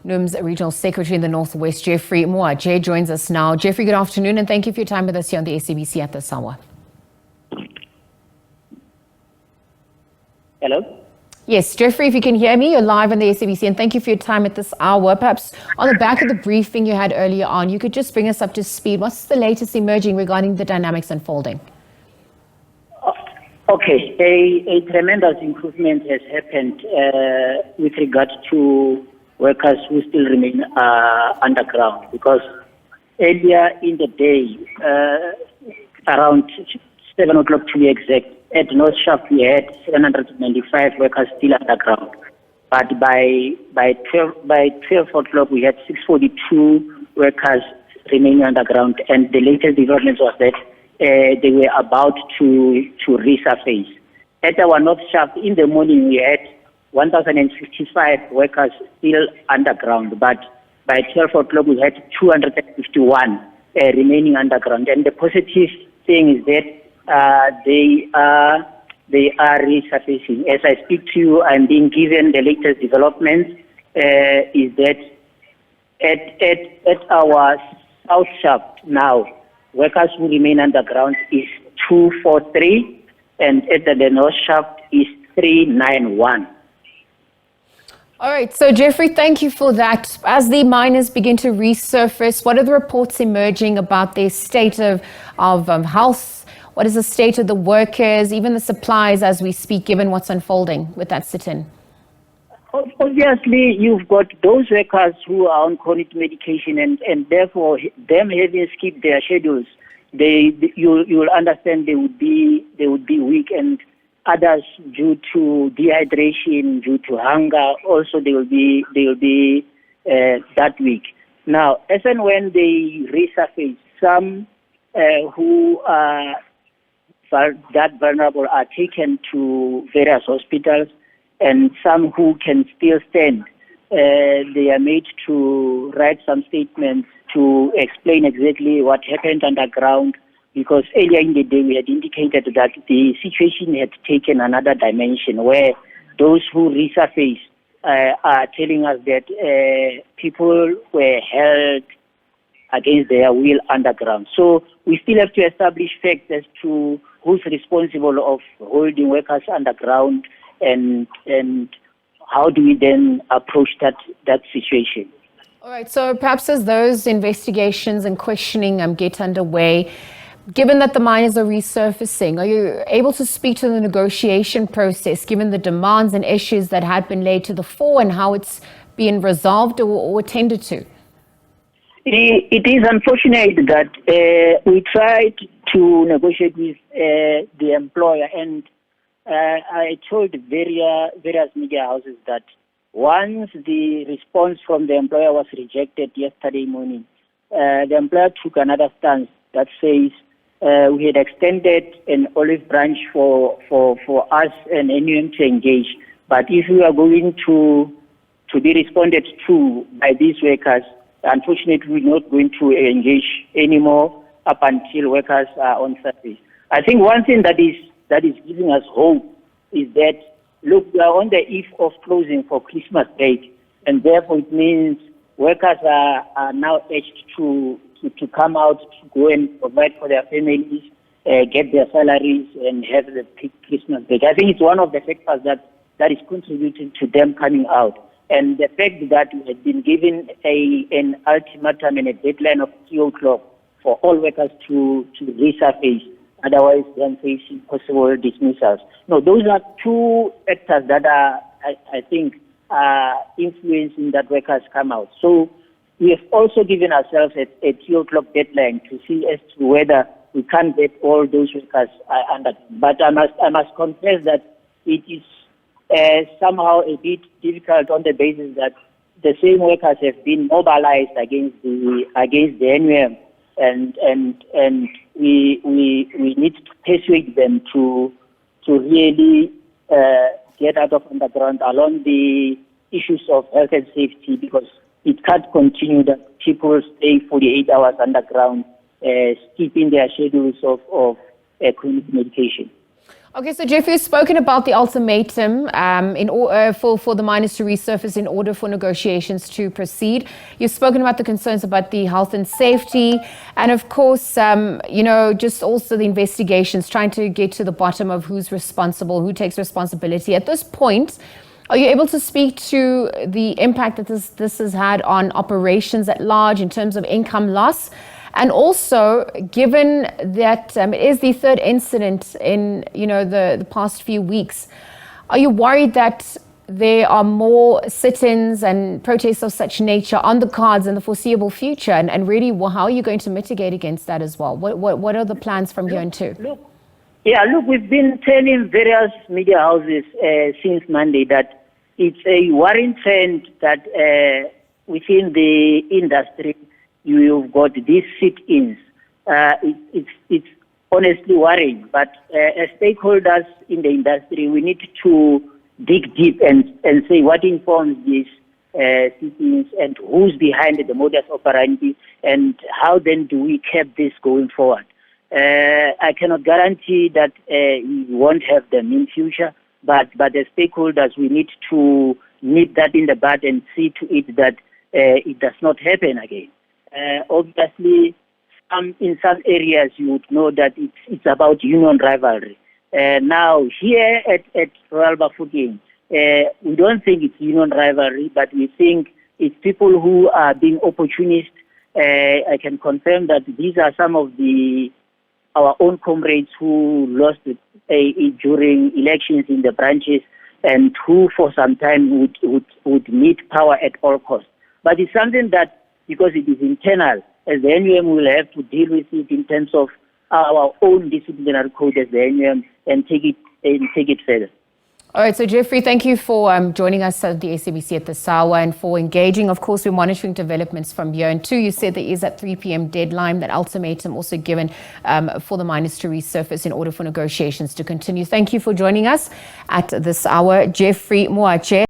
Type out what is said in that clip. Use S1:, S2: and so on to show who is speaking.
S1: NUM's Regional Secretary in the Northwest, Geoffrey Moatshe, joins us now. Geoffrey, good afternoon, and thank you for your time with us here on the SABC at this hour.
S2: Hello?
S1: Yes, Geoffrey, if you can hear me, you're live on the SABC, and thank you for your time at this hour. Perhaps on the back of the briefing you had earlier on, you could just bring us up to speed. What's the latest emerging regarding the dynamics unfolding?
S2: Okay, a tremendous improvement has happened with regard to workers who still remain underground, because earlier in the day, around 7 o'clock to be exact, at North Shaft we had 795 workers still underground. But by 12 o'clock we had 642 workers remaining underground, and the latest development was that they were about to resurface. At our North Shaft in the morning we had 1,055 workers still underground, but by 12 o'clock we had 251 remaining underground. And the positive thing is that they are resurfacing. As I speak to you, I'm being given the latest developments. Is that at our South Shaft now, workers who remain underground is 243, and at the North Shaft is 391.
S1: All right, so Geoffrey, thank you for that. As the miners begin to resurface, what are the reports emerging about their state of health? What is the state of the workers, even the supplies as we speak, given what's unfolding with that sit-in?
S2: Obviously, you've got those workers who are on chronic medication, and therefore them having skipped their schedules, you'll understand they would be weak, and others due to dehydration, due to hunger, also they will be that weak. Now, as and when they resurface, some who are that vulnerable are taken to various hospitals, and some who can still stand, they are made to write some statements to explain exactly what happened underground, because earlier in the day we had indicated that the situation had taken another dimension, where those who resurface are telling us that people were held against their will underground. So we still have to establish facts as to who's responsible of holding workers underground, and how do we then approach that situation.
S1: All right, so perhaps as those investigations and questioning get underway, given that the miners are resurfacing, are you able to speak to the negotiation process, given the demands and issues that had been laid to the fore, and how it's being resolved or attended to?
S2: It is unfortunate that we tried to negotiate with the employer, and I told various media houses that once the response from the employer was rejected yesterday morning, the employer took another stance that says we had extended an olive branch for us and NUM to engage, but if we are going to be responded to by these workers, unfortunately we're not going to engage anymore up until workers are on surface. I think one thing that is giving us hope is that, look, we are on the eve of closing for Christmas break, and therefore it means workers are now urged to come out, to go and provide for their families, get their salaries, and have the Christmas break. I think it's one of the factors that is contributing to them coming out. And the fact that we had been given an ultimatum and a deadline of 3 o'clock for all workers to resurface, otherwise then facing possible dismissals. No, those are two factors that are, I think, influencing that workers come out. So we have also given ourselves a 3 o'clock deadline to see as to whether we can get all those workers under. But I must confess that it is somehow a bit difficult on the basis that the same workers have been mobilized against the NUM, and we need to persuade them to really get out of underground along the issues of health and safety, because it can't continue that people stay 48 hours underground, skipping their schedules of chronic medication.
S1: Okay, so Geoffrey, you've spoken about the ultimatum for the miners to resurface in order for negotiations to proceed. You've spoken about the concerns about the health and safety, and of course, just also the investigations, trying to get to the bottom of who's responsible, who takes responsibility. At this point, are you able to speak to the impact that this has had on operations at large in terms of income loss? And also, given that it is the third incident in the past few weeks, are you worried that there are more sit-ins and protests of such nature on the cards in the foreseeable future? And really, how are you going to mitigate against that as well? What are the plans from here on too?
S2: Look, we've been telling various media houses since Monday that it's a worrying trend that within the industry, you've got these sit-ins. It's honestly worrying, but as stakeholders in the industry, we need to dig deep and say what informs these sit-ins and who's behind the modus operandi, and how then do we keep this going forward. I cannot guarantee that we won't have them in future, but as stakeholders, we need to nip that in the bud and see to it that it does not happen again. Obviously, in some areas you would know that it's about union rivalry. Now, here at Royal Bafokeng, we don't think it's union rivalry, but we think it's people who are being opportunist. I can confirm that these are some of our own comrades who lost during elections in the branches, and who for some time would need power at all costs. But it's something that, because it is internal, as the NUM will have to deal with it in terms of our own disciplinary code as the NUM and take it further.
S1: All right, so Geoffrey, thank you for joining us at the SABC at this hour and for engaging. Of course, we're monitoring developments from here. And two, you said there is that 3 p.m. deadline, that ultimatum also given for the miners to resurface in order for negotiations to continue. Thank you for joining us at this hour, Geoffrey Moatshe.